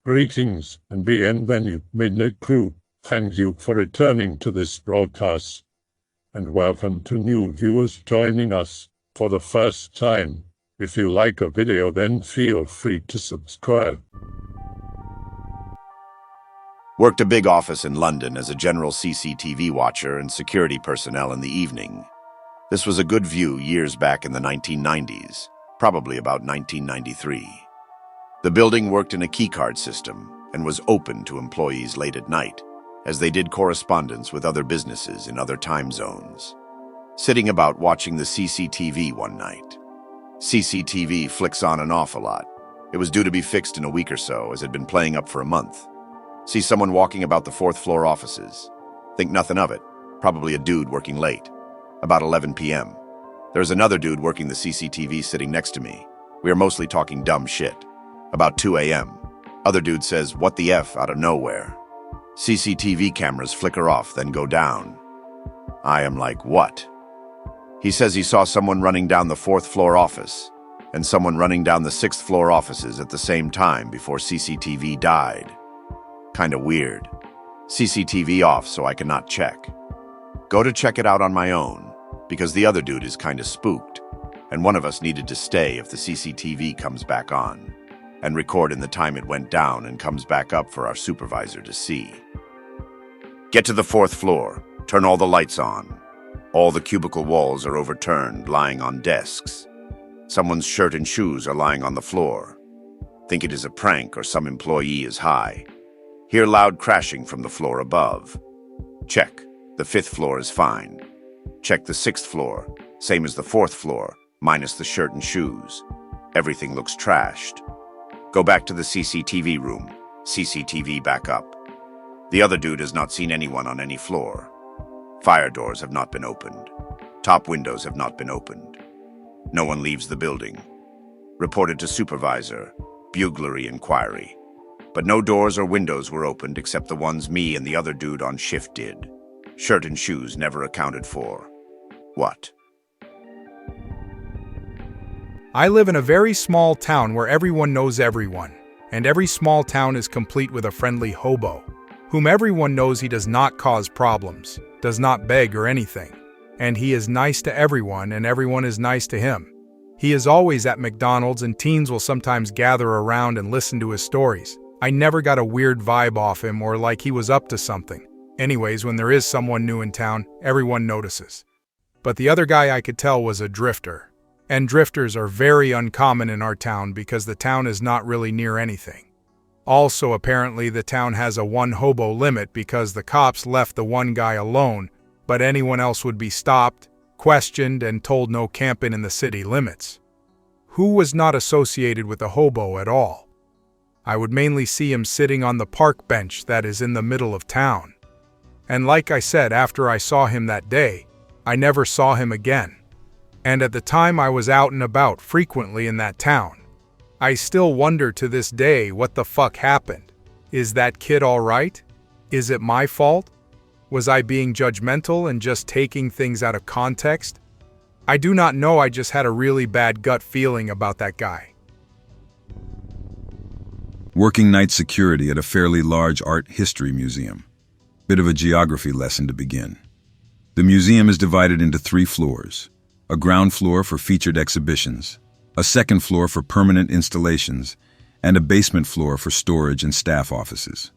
Greetings and bienvenue, Midnight Crew. Thank you for returning to this broadcast, and welcome to new viewers joining us for the first time. If you like a video, then feel free to subscribe. Worked a big office in London as a general CCTV watcher and security personnel in the evening. This was a good view years back in the 1990s, probably about 1993. The building worked in a keycard system and was open to employees late at night, as they did correspondence with other businesses in other time zones. Sitting about watching the CCTV one night. CCTV flicks on and off a lot. It was due to be fixed in a week or so, as it had been playing up for a month. See someone walking about the fourth floor offices. Think nothing of it. Probably a dude working late. About 11 p.m. There's another dude working the CCTV sitting next to me. We are mostly talking dumb shit. About 2 a.m. Other dude says, "What the F?" out of nowhere. CCTV cameras flicker off, then go down. I am like, what? He says he saw someone running down the fourth floor office and someone running down the sixth floor offices at the same time before CCTV died. Kinda weird. CCTV off so I cannot check. Go to check it out on my own, because the other dude is kinda spooked, and one of us needed to stay if the CCTV comes back on, and record in the time it went down and comes back up for our supervisor to see. Get to the fourth floor, turn all the lights on. All the cubicle walls are overturned, lying on desks. Someone's shirt and shoes are lying on the floor. Think it is a prank or some employee is high. Hear loud crashing from the floor above. Check. The fifth floor is fine. Check the sixth floor, same as the fourth floor, minus the shirt and shoes. Everything looks trashed. Go back to the CCTV room. CCTV back up. The other dude has not seen anyone on any floor. Fire doors have not been opened. Top windows have not been opened. No one leaves the building. Reported to supervisor. Buglery inquiry. But no doors or windows were opened except the ones me and the other dude on shift did. Shirt and shoes never accounted for. What? I live in a very small town where everyone knows everyone, and every small town is complete with a friendly hobo, whom everyone knows he does not cause problems, does not beg or anything, and he is nice to everyone and everyone is nice to him. He is always at McDonald's and teens will sometimes gather around and listen to his stories. I never got a weird vibe off him or like he was up to something. Anyways, when there is someone new in town, everyone notices. But the other guy I could tell was a drifter. And drifters are very uncommon in our town because the town is not really near anything. Also, apparently the town has a one hobo limit because the cops left the one guy alone, but anyone else would be stopped, questioned, and told no camping in the city limits. Who was not associated with a hobo at all? I would mainly see him sitting on the park bench that is in the middle of town. And like I said, after I saw him that day, I never saw him again. And at the time I was out and about frequently in that town. I still wonder to this day what the fuck happened. Is that kid all right? Is it my fault? Was I being judgmental and just taking things out of context? I do not know, I just had a really bad gut feeling about that guy. Working night security at a fairly large art history museum. Bit of a geography lesson to begin. The museum is divided into 3 floors. A ground floor for featured exhibitions, a second floor for permanent installations, and a basement floor for storage and staff offices.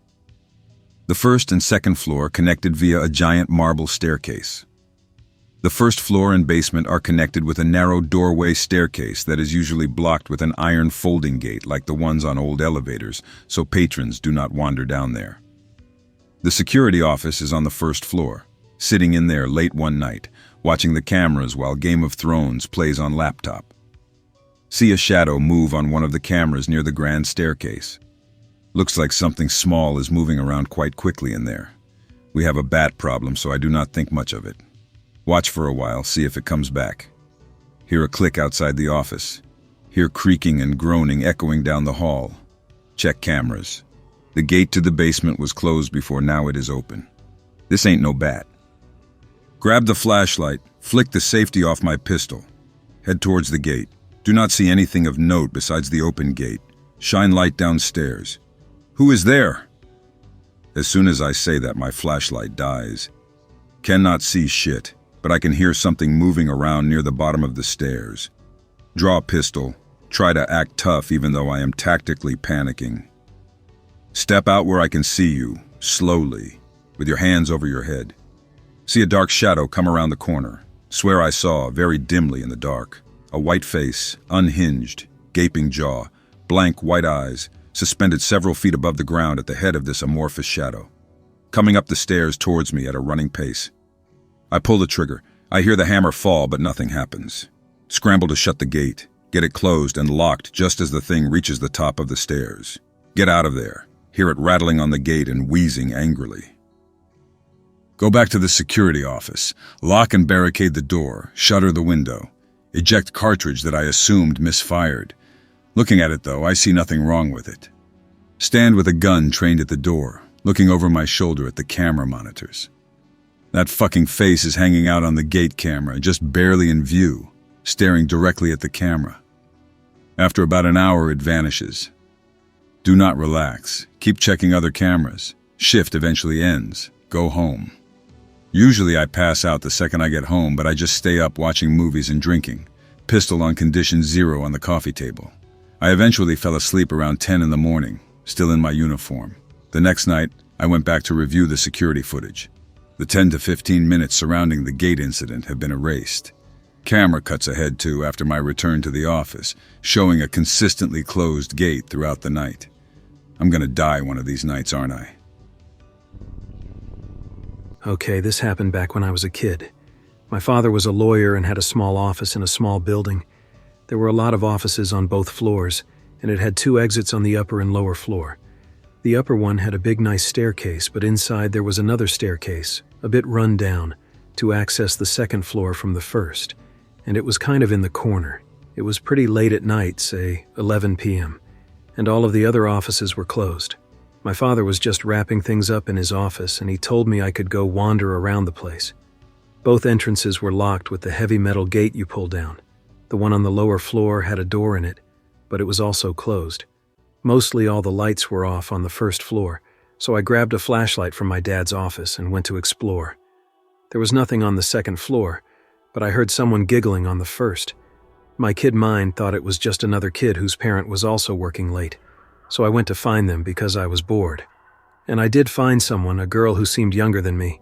The first and second floor connected via a giant marble staircase. The first floor and basement are connected with a narrow doorway staircase that is usually blocked with an iron folding gate like the ones on old elevators, so patrons do not wander down there. The security office is on the first floor, sitting in there late one night, watching the cameras while Game of Thrones plays on laptop. See a shadow move on one of the cameras near the grand staircase. Looks like something small is moving around quite quickly in there. We have a bat problem, so I do not think much of it. Watch for a while, see if it comes back. Hear a click outside the office. Hear creaking and groaning echoing down the hall. Check cameras. The gate to the basement was closed before, now it is open. This ain't no bat. Grab the flashlight, flick the safety off my pistol. Head towards the gate. Do not see anything of note besides the open gate. Shine light downstairs. Who is there? As soon as I say that, my flashlight dies. Cannot see shit, but I can hear something moving around near the bottom of the stairs. Draw a pistol, try to act tough even though I am tactically panicking. Step out where I can see you, slowly, with your hands over your head. See a dark shadow come around the corner. Swear I saw, very dimly in the dark, a white face, unhinged, gaping jaw, blank white eyes, suspended several feet above the ground at the head of this amorphous shadow, coming up the stairs towards me at a running pace. I pull the trigger. I hear the hammer fall, but nothing happens. Scramble to shut the gate, get it closed and locked just as the thing reaches the top of the stairs. Get out of there. Hear it rattling on the gate and wheezing angrily. Go back to the security office, lock and barricade the door, shutter the window, eject cartridge that I assumed misfired. Looking at it though, I see nothing wrong with it. Stand with a gun trained at the door, looking over my shoulder at the camera monitors. That fucking face is hanging out on the gate camera, just barely in view, staring directly at the camera. After about an hour, it vanishes. Do not relax. Keep checking other cameras. Shift eventually ends. Go home. Usually I pass out the second I get home, but I just stay up watching movies and drinking. Pistol on condition 0 on the coffee table. I eventually fell asleep around 10 in the morning, still in my uniform. The next night, I went back to review the security footage. The 10 to 15 minutes surrounding the gate incident have been erased. Camera cuts ahead too after my return to the office, showing a consistently closed gate throughout the night. I'm gonna die one of these nights, aren't I? Okay, this happened back when I was a kid. My father was a lawyer and had a small office in a small building. There were a lot of offices on both floors, and it had 2 exits on the upper and lower floor. The upper one had a big nice staircase, but inside there was another staircase, a bit run down, to access the second floor from the first, and it was kind of in the corner. It was pretty late at night, say 11 p.m., and all of the other offices were closed. My father was just wrapping things up in his office, and he told me I could go wander around the place. Both entrances were locked with the heavy metal gate you pull down. The one on the lower floor had a door in it, but it was also closed. Mostly all the lights were off on the first floor, so I grabbed a flashlight from my dad's office and went to explore. There was nothing on the second floor, but I heard someone giggling on the first. My kid mind thought it was just another kid whose parent was also working late, so I went to find them because I was bored. And I did find someone, a girl who seemed younger than me.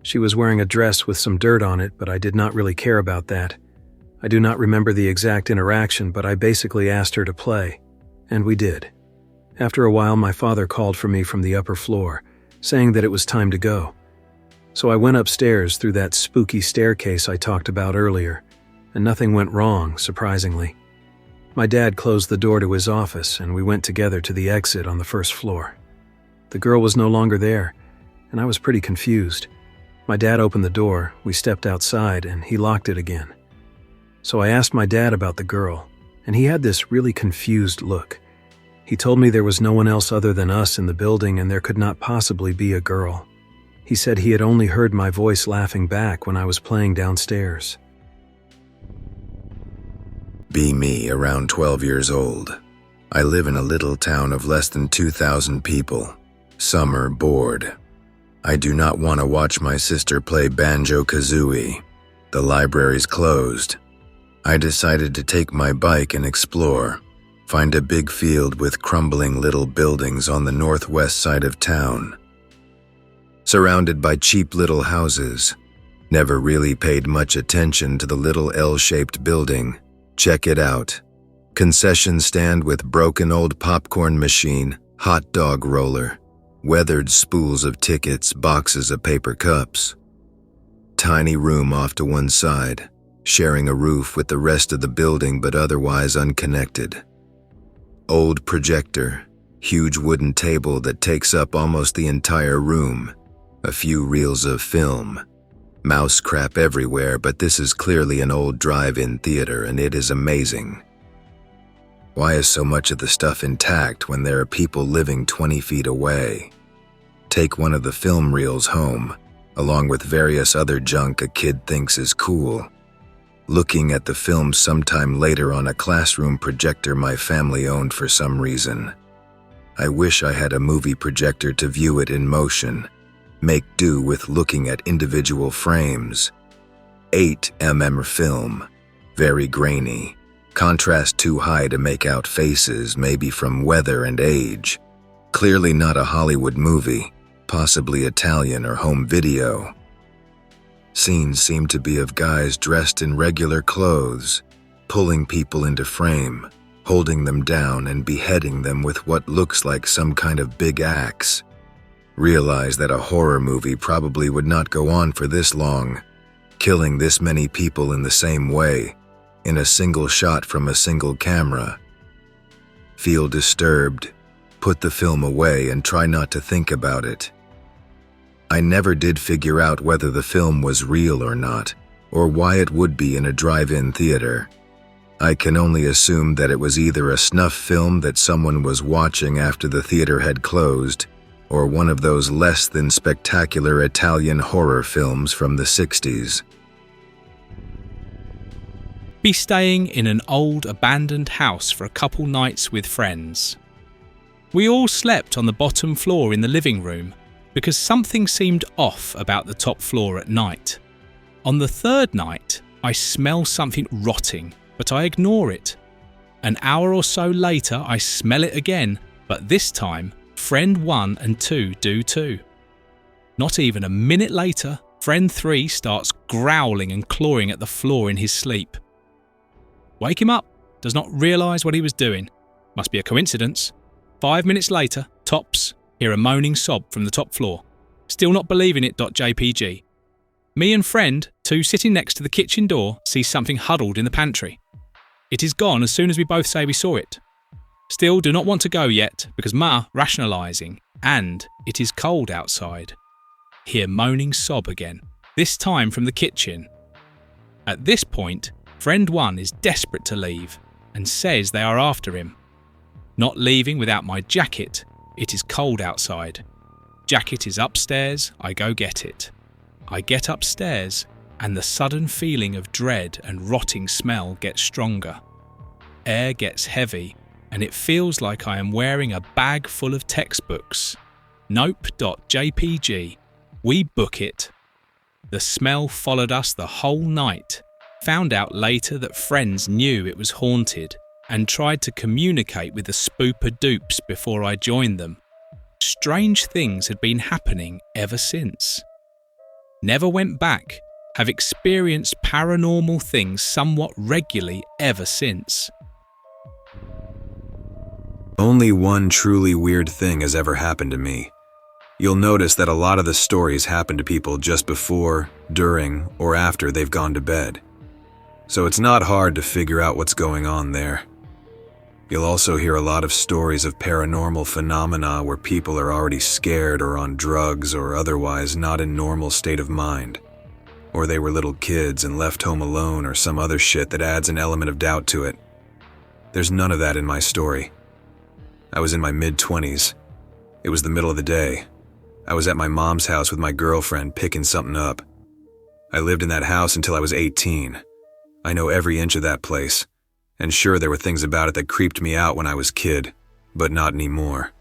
She was wearing a dress with some dirt on it, but I did not really care about that. I do not remember the exact interaction, but I basically asked her to play, and we did. After a while, my father called for me from the upper floor, saying that it was time to go. So I went upstairs through that spooky staircase I talked about earlier, and nothing went wrong, surprisingly. My dad closed the door to his office, and we went together to the exit on the first floor. The girl was no longer there, and I was pretty confused. My dad opened the door, we stepped outside, and he locked it again. So I asked my dad about the girl, and he had this really confused look. He told me there was no one else other than us in the building and there could not possibly be a girl. He said he had only heard my voice laughing back when I was playing downstairs. Be me, around 12 years old. I live in a little town of less than 2,000 people. Summer, bored. I do not want to watch my sister play Banjo-Kazooie. The library's closed. I decided to take my bike and explore. Find a big field with crumbling little buildings on the northwest side of town. Surrounded by cheap little houses. Never really paid much attention to the little L-shaped building. Check it out. Concession stand with broken old popcorn machine, hot dog roller, weathered spools of tickets, boxes of paper cups. Tiny room off to one side, sharing a roof with the rest of the building but otherwise unconnected. Old projector, huge wooden table that takes up almost the entire room, a few reels of film. Mouse crap everywhere, but this is clearly an old drive-in theater and it is amazing. Why is so much of the stuff intact when there are people living 20 feet away? Take one of the film reels home, along with various other junk a kid thinks is cool. Looking at the film sometime later on a classroom projector my family owned for some reason. I wish I had a movie projector to view it in motion. Make do with looking at individual frames. 8mm film. Very grainy. Contrast too high to make out faces, maybe from weather and age. Clearly not a Hollywood movie, possibly Italian or home video. Scenes seem to be of guys dressed in regular clothes, pulling people into frame, holding them down and beheading them with what looks like some kind of big axe. Realize that a horror movie probably would not go on for this long, killing this many people in the same way, in a single shot from a single camera. Feel disturbed, put the film away and try not to think about it. I never did figure out whether the film was real or not, or why it would be in a drive-in theater. I can only assume that it was either a snuff film that someone was watching after the theater had closed, or one of those less than spectacular Italian horror films from the 60s. Be staying in an old abandoned house for a couple nights with friends. We all slept on the bottom floor in the living room because something seemed off about the top floor at night. On the third night, I smell something rotting, but I ignore it. An hour or so later, I smell it again, but this time, friend 1 and 2 do too. Not even a minute later, friend 3 starts growling and clawing at the floor in his sleep. Wake him up, does not realise what he was doing. Must be a coincidence. 5 minutes later, tops, hear a moaning sob from the top floor. Still not believing it. .jpg. Me and friend 2 sitting next to the kitchen door see something huddled in the pantry. It is gone as soon as we both say we saw it. Still do not want to go yet because Ma rationalising and it is cold outside. Hear moaning sob again, this time from the kitchen. At this point, friend 1 is desperate to leave and says they are after him. Not leaving without my jacket, it is cold outside. Jacket is upstairs, I go get it. I get upstairs and the sudden feeling of dread and rotting smell gets stronger. Air gets heavy and it feels like I am wearing a bag full of textbooks. Nope.jpg. We book it. The smell followed us the whole night. Found out later that friends knew it was haunted and tried to communicate with the spooper dupes before I joined them. Strange things had been happening ever since. Never went back, have experienced paranormal things somewhat regularly ever since. Only one truly weird thing has ever happened to me. You'll notice that a lot of the stories happen to people just before, during, or after they've gone to bed. So it's not hard to figure out what's going on there. You'll also hear a lot of stories of paranormal phenomena where people are already scared or on drugs or otherwise not in normal state of mind. Or they were little kids and left home alone or some other shit that adds an element of doubt to it. There's none of that in my story. I was in my mid-20s. It was the middle of the day. I was at my mom's house with my girlfriend picking something up. I lived in that house until I was 18. I know every inch of that place. And sure, there were things about it that creeped me out when I was a kid, but not anymore.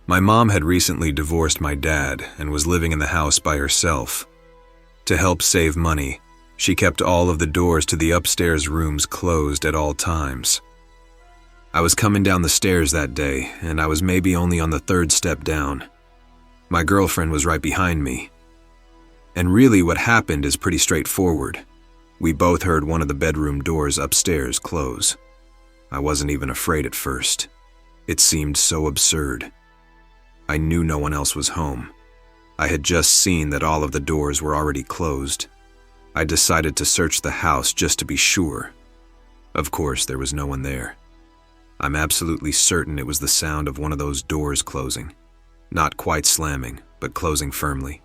My mom had recently divorced my dad and was living in the house by herself. To help save money, she kept all of the doors to the upstairs rooms closed at all times. I was coming down the stairs that day, and I was maybe only on the 3rd step down. My girlfriend was right behind me. And really what happened is pretty straightforward. We both heard one of the bedroom doors upstairs close. I wasn't even afraid at first. It seemed so absurd. I knew no one else was home. I had just seen that all of the doors were already closed. I decided to search the house just to be sure. Of course, there was no one there. I'm absolutely certain it was the sound of one of those doors closing. Not quite slamming, but closing firmly.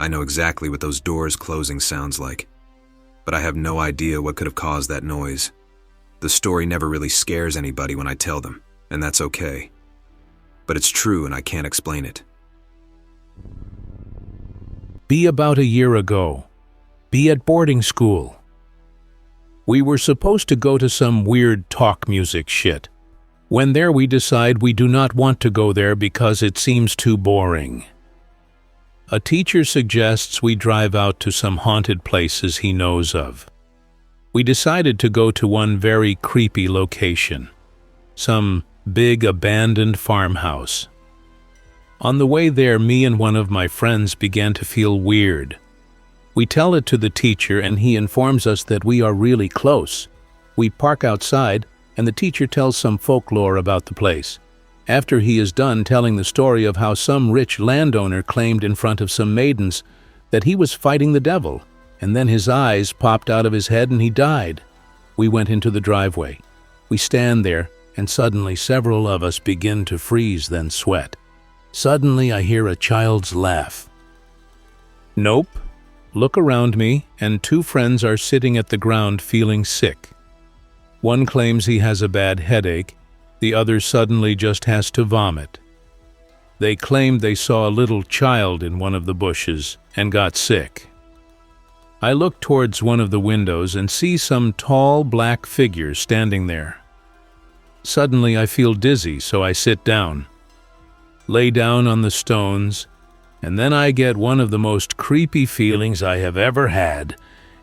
I know exactly what those doors closing sounds like. But I have no idea what could have caused that noise. The story never really scares anybody when I tell them, and that's okay. But it's true and I can't explain it. Be about a year ago. Be at boarding school. We were supposed to go to some weird talk music shit. When there, we decide we do not want to go there because it seems too boring. A teacher suggests we drive out to some haunted places he knows of. We decided to go to one very creepy location, some big abandoned farmhouse. On the way there, me and one of my friends began to feel weird. We tell it to the teacher and he informs us that we are really close. We park outside and the teacher tells some folklore about the place. After he is done telling the story of how some rich landowner claimed in front of some maidens that he was fighting the devil, and then his eyes popped out of his head and he died. We went into the driveway. We stand there, and suddenly several of us begin to freeze, then sweat. Suddenly I hear a child's laugh. Nope. Look around me, and two friends are sitting at the ground feeling sick. One claims he has a bad headache, the other suddenly just has to vomit. They claimed they saw a little child in one of the bushes and got sick. I look towards one of the windows and see some tall black figure standing there. Suddenly I feel dizzy, so I sit down, lay down on the stones, and then I get one of the most creepy feelings I have ever had.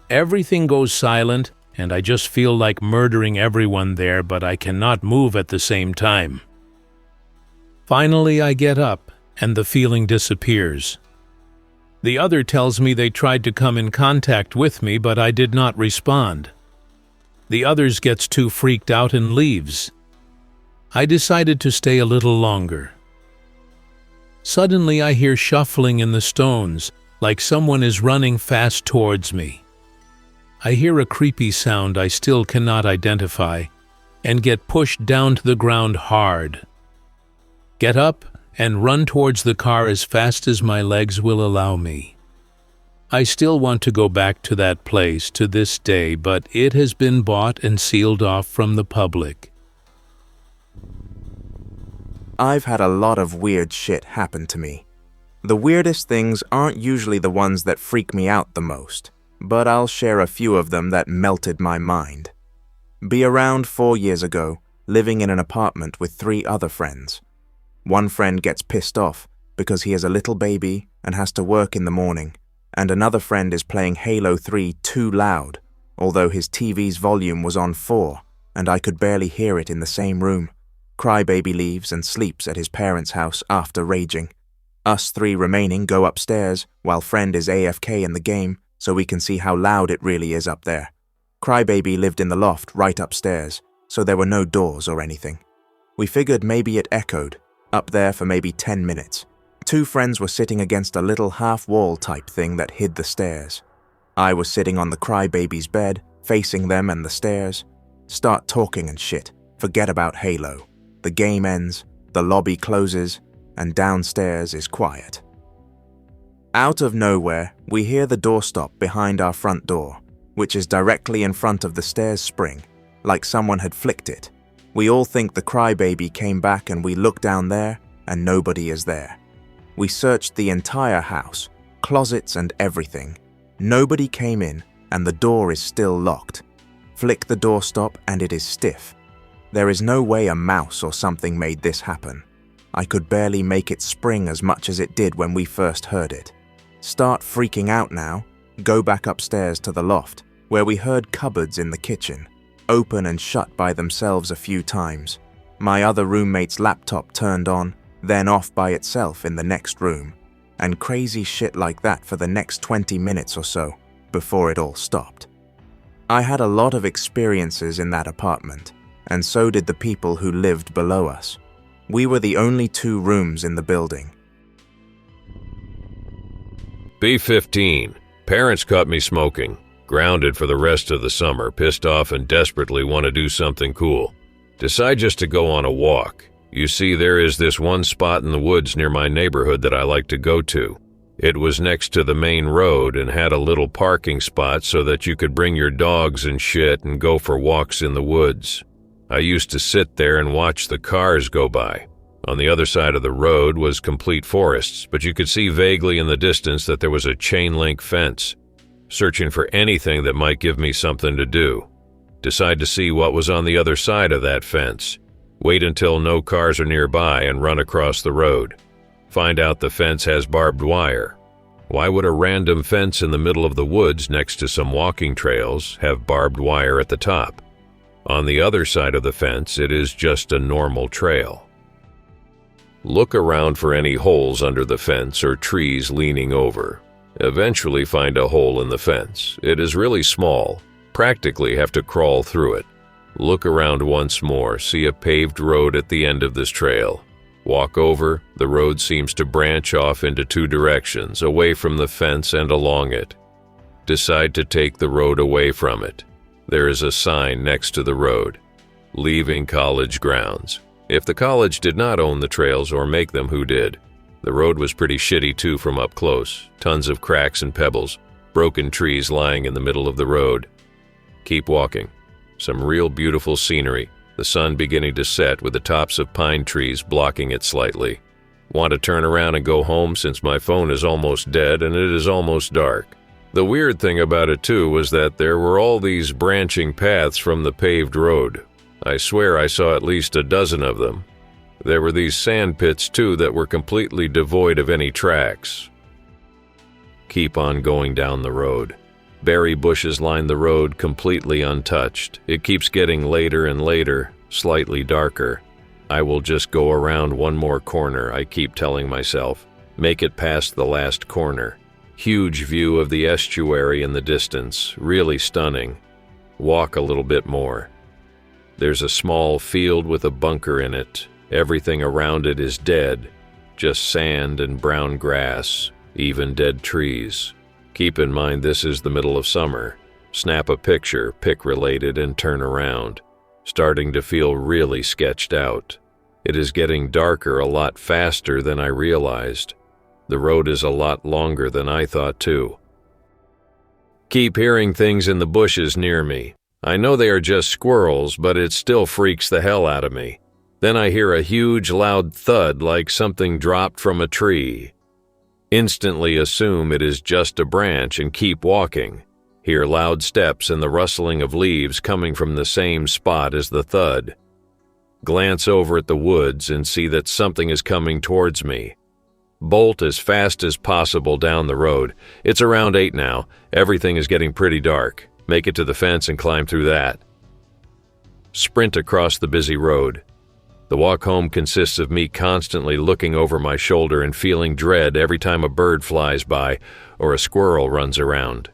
Everything goes silent, and I just feel like murdering everyone there, but I cannot move at the same time. Finally, I get up, and the feeling disappears. The other tells me they tried to come in contact with me, but I did not respond. The others gets too freaked out and leaves. I decided to stay a little longer. Suddenly, I hear shuffling in the stones, like someone is running fast towards me. I hear a creepy sound I still cannot identify, and get pushed down to the ground hard. Get up and run towards the car as fast as my legs will allow me. I still want to go back to that place to this day, but it has been bought and sealed off from the public. I've had a lot of weird shit happen to me. The weirdest things aren't usually the ones that freak me out the most, but I'll share a few of them that melted my mind. Be around 4 years ago, living in an apartment with 3 other friends. One friend gets pissed off because he has a little baby and has to work in the morning, and another friend is playing Halo 3 too loud, although his TV's volume was on 4 and I could barely hear it in the same room. Crybaby leaves and sleeps at his parents' house after raging. Us 3 remaining go upstairs while friend is AFK in the game so we can see how loud it really is up there. Crybaby lived in the loft right upstairs, so there were no doors or anything. We figured maybe it echoed, up there for maybe 10 minutes. 2 friends were sitting against a little half-wall type thing that hid the stairs. I was sitting on the crybaby's bed, facing them and the stairs. Start talking and shit, forget about Halo. The game ends, the lobby closes, and downstairs is quiet. Out of nowhere, we hear the door stop behind our front door, which is directly in front of the stairs spring, like someone had flicked it. We all think the crybaby came back and we look down there and nobody is there. We searched the entire house, closets and everything. Nobody came in and the door is still locked. Flick the doorstop and it is stiff. There is no way a mouse or something made this happen. I could barely make it spring as much as it did when we first heard it. Start freaking out now, go back upstairs to the loft, where we heard cupboards in the kitchen, open and shut by themselves a few times. My other roommate's laptop turned on, then off by itself in the next room, and crazy shit like that for the next 20 minutes or so, before it all stopped. I had a lot of experiences in that apartment, and so did the people who lived below us. We were the only 2 rooms in the building. B15. Parents caught me smoking. Grounded for the rest of the summer, pissed off and desperately want to do something cool. Decide just to go on a walk. You see, there is this one spot in the woods near my neighborhood that I like to go to. It was next to the main road and had a little parking spot so that you could bring your dogs and shit and go for walks in the woods. I used to sit there and watch the cars go by. On the other side of the road was complete forests, but you could see vaguely in the distance that there was a chain-link fence. Searching for anything that might give me something to do. Decide to see what was on the other side of that fence. Wait until no cars are nearby and run across the road. Find out the fence has barbed wire. Why would a random fence in the middle of the woods next to some walking trails have barbed wire at the top? On the other side of the fence, it is just a normal trail. Look around for any holes under the fence or trees leaning over. Eventually find a hole in the fence. It is really small. Practically have to crawl through it. Look around once more. See a paved road at the end of this trail. Walk over. The road seems to branch off into two directions, away from the fence and along it. Decide to take the road away from it. There is a sign next to the road. Leaving college grounds. If the college did not own the trails or make them, who did? The road was pretty shitty too from up close. Tons of cracks and pebbles. Broken trees lying in the middle of the road. Keep walking. Some real beautiful scenery. The sun beginning to set with the tops of pine trees blocking it slightly. Want to turn around and go home since my phone is almost dead and it is almost dark. The weird thing about it too was that there were all these branching paths from the paved road. I swear I saw at least a dozen of them. There were these sand pits too that were completely devoid of any tracks. Keep on going down the road. Berry bushes line the road completely untouched. It keeps getting later and later, slightly darker. I will just go around one more corner, I keep telling myself. Make it past the last corner. Huge view of the estuary in the distance, really stunning. Walk a little bit more. There's a small field with a bunker in it. Everything around it is dead, just sand and brown grass, even dead trees. Keep in mind this is the middle of summer. Snap a picture, pic-related, and turn around. Starting to feel really sketched out. It is getting darker a lot faster than I realized. The road is a lot longer than I thought too. Keep hearing things in the bushes near me. I know they are just squirrels, but it still freaks the hell out of me. Then I hear a huge loud thud like something dropped from a tree. Instantly assume it is just a branch and keep walking. Hear loud steps and the rustling of leaves coming from the same spot as the thud. Glance over at the woods and see that something is coming towards me. Bolt as fast as possible down the road. It's around 8 now. Everything is getting pretty dark. Make it to the fence and climb through that. Sprint across the busy road. The walk home consists of me constantly looking over my shoulder and feeling dread every time a bird flies by or a squirrel runs around.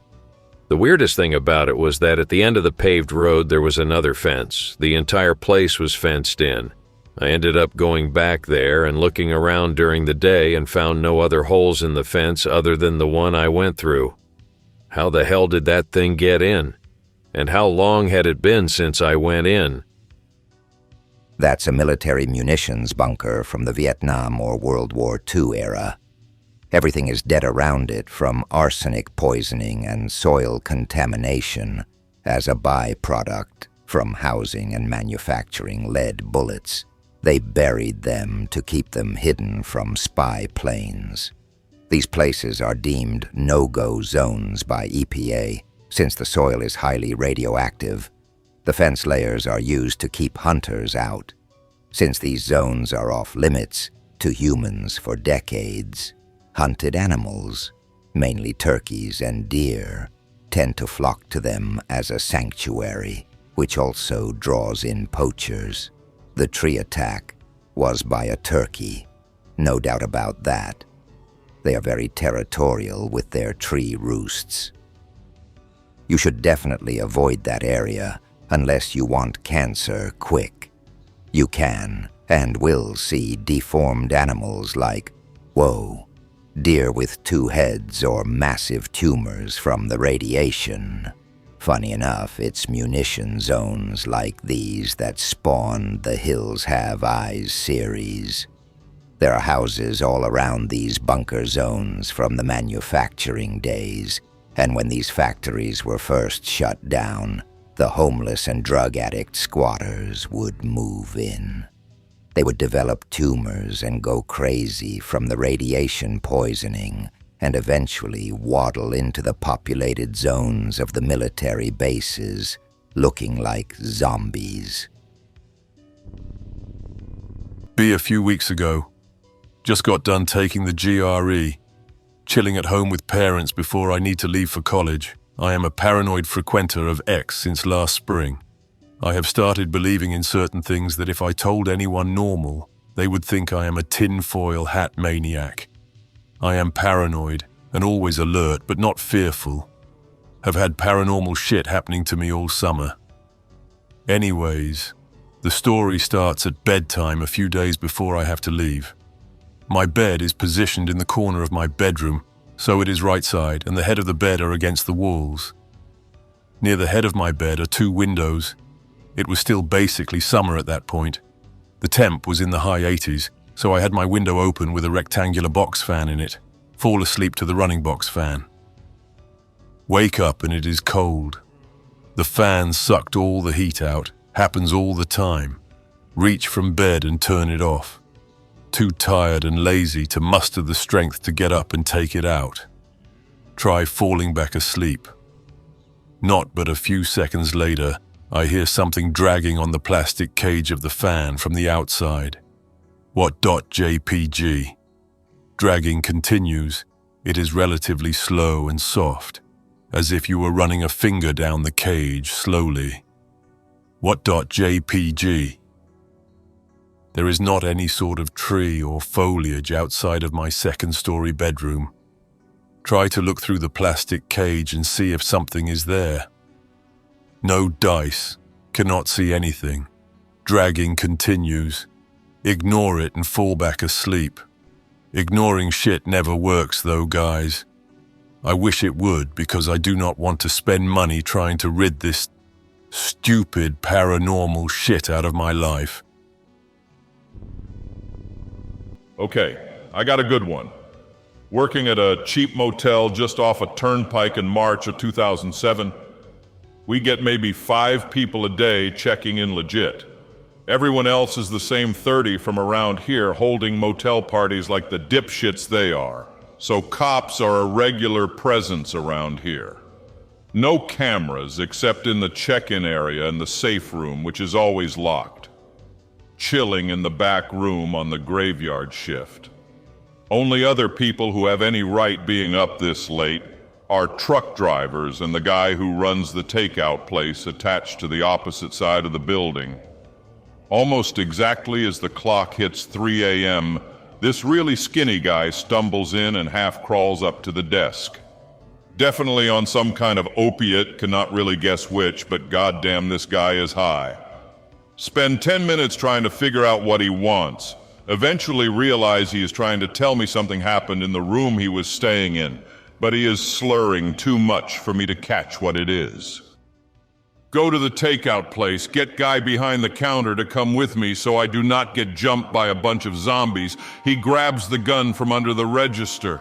The weirdest thing about it was that at the end of the paved road there was another fence. The entire place was fenced in. I ended up going back there and looking around during the day and found no other holes in the fence other than the one I went through. How the hell did that thing get in? And how long had it been since I went in? That's a military munitions bunker from the Vietnam or World War II era. Everything is dead around it, from arsenic poisoning and soil contamination as a byproduct from housing and manufacturing lead bullets. They buried them to keep them hidden from spy planes. These places are deemed no-go zones by EPA since the soil is highly radioactive. The fence layers are used to keep hunters out, since these zones are off limits to humans for decades. Hunted animals, mainly turkeys and deer, tend to flock to them as a sanctuary, which also draws in poachers. The tree attack was by a turkey, no doubt about that. They are very territorial with their tree roosts. You should definitely avoid that area unless you want cancer quick. You can and will see deformed animals like, whoa, deer with 2 heads or massive tumors from the radiation. Funny enough, it's munition zones like these that spawned the Hills Have Eyes series. There are houses all around these bunker zones from the manufacturing days, and when these factories were first shut down, the homeless and drug addict squatters would move in. They would develop tumors and go crazy from the radiation poisoning, and eventually waddle into the populated zones of the military bases, looking like zombies. A few weeks ago. Just got done taking the GRE. Chilling at home with parents before I need to leave for college. I am a paranoid frequenter of X since last spring. I have started believing in certain things that if I told anyone normal, they would think I am a tinfoil hat maniac. I am paranoid and always alert but not fearful. Have had paranormal shit happening to me all summer. Anyways, the story starts at bedtime a few days before I have to leave. My bed is positioned in the corner of my bedroom, so it is right side, and the head of the bed are against the walls. Near the head of my bed are 2 windows. It was still basically summer at that point. The temp was in the high 80s, so I had my window open with a rectangular box fan in it. Fall asleep to the running box fan. Wake up and it is cold. The fan sucked all the heat out, happens all the time. Reach from bed and turn it off. Too tired and lazy to muster the strength to get up and take it out. Try falling back asleep. Not but a few seconds later, I hear something dragging on the plastic cage of the fan from the outside. What .jpg? Dragging continues. It is relatively slow and soft, as if you were running a finger down the cage slowly. What .jpg? There is not any sort of tree or foliage outside of my second-story bedroom. Try to look through the plastic cage and see if something is there. No dice. Cannot see anything. Dragging continues. Ignore it and fall back asleep. Ignoring shit never works though, guys. I wish it would, because I do not want to spend money trying to rid this stupid paranormal shit out of my life. Okay, I got a good one. Working at a cheap motel just off a turnpike in March of 2007, we get maybe 5 people a day checking in legit. Everyone else is the same 30 from around here holding motel parties like the dipshits they are. So cops are a regular presence around here. No cameras except in the check-in area and the safe room, which is always locked. Chilling in the back room on the graveyard shift. Only other people who have any right being up this late are truck drivers and the guy who runs the takeout place attached to the opposite side of the building. Almost exactly as the clock hits 3 a.m., this really skinny guy stumbles in and half crawls up to the desk. Definitely on some kind of opiate, cannot really guess which, but goddamn this guy is high. Spend 10 minutes trying to figure out what he wants. Eventually realize he is trying to tell me something happened in the room he was staying in, but he is slurring too much for me to catch what it is. Go to the takeout place, get guy behind the counter to come with me so I do not get jumped by a bunch of zombies. He grabs the gun from under the register.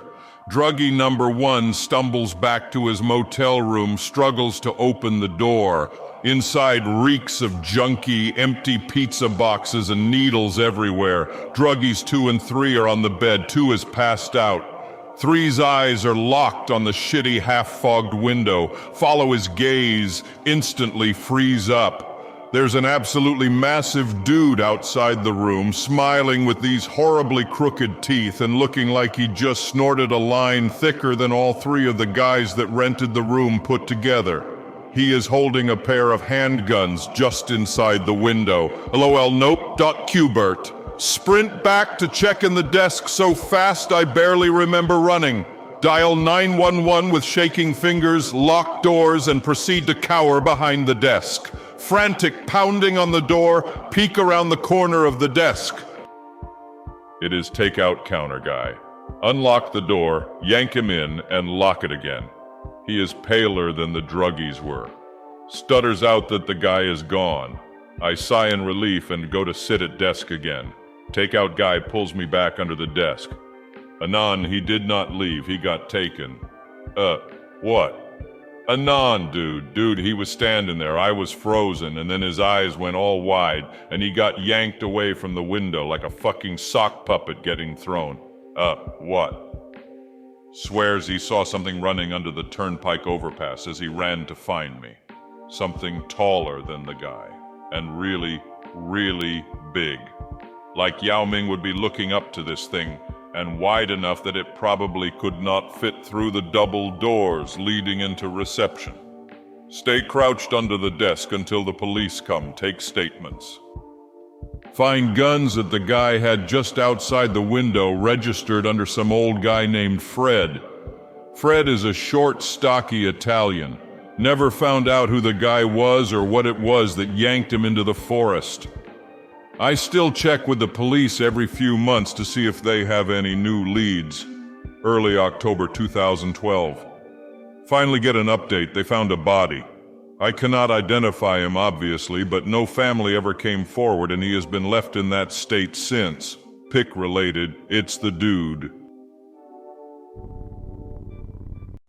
Druggie number 1 stumbles back to his motel room, struggles to open the door. Inside reeks of junky, empty pizza boxes and needles everywhere. Druggies 2 and 3 are on the bed. 2 is passed out. 3's eyes are locked on the shitty half-fogged window. Follow his gaze, instantly freeze up. There's an absolutely massive dude outside the room, smiling with these horribly crooked teeth and looking like he just snorted a line thicker than all 3 of the guys that rented the room put together. He is holding a pair of handguns just inside the window. LOL nope. Qbert. Sprint back to check in the desk so fast I barely remember running. Dial 911 with shaking fingers, lock doors, and proceed to cower behind the desk. Frantic pounding on the door, peek around the corner of the desk. It is takeout counter guy. Unlock the door, yank him in, and lock it again. He is paler than the druggies were. Stutters out that the guy is gone. I sigh in relief and go to sit at desk again. Takeout guy pulls me back under the desk. Anon, he did not leave, he got taken. What? Anon, dude, he was standing there, I was frozen, and then his eyes went all wide, and he got yanked away from the window like a fucking sock puppet getting thrown. What? Swears he saw something running under the turnpike overpass as he ran to find me. Something taller than the guy, and really, really big. Like Yao Ming would be looking up to this thing, and wide enough that it probably could not fit through the double doors leading into reception. Stay crouched under the desk until the police come, take statements. Find guns that the guy had just outside the window registered under some old guy named Fred. Fred is a short, stocky Italian. Never found out who the guy was or what it was that yanked him into the forest. I still check with the police every few months to see if they have any new leads. Early October 2012. Finally get an update, they found a body. I cannot identify him obviously, but no family ever came forward and he has been left in that state since. Pick related, it's the dude.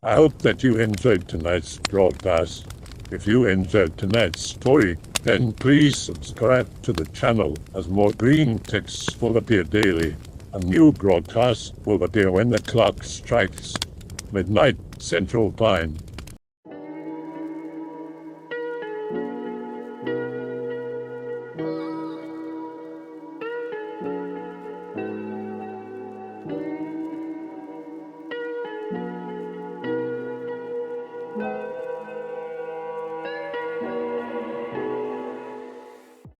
I hope that you enjoyed tonight's broadcast. If you enjoyed tonight's story, then please subscribe to the channel as more Greentext will appear daily. A new broadcast will appear when the clock strikes midnight Central Time.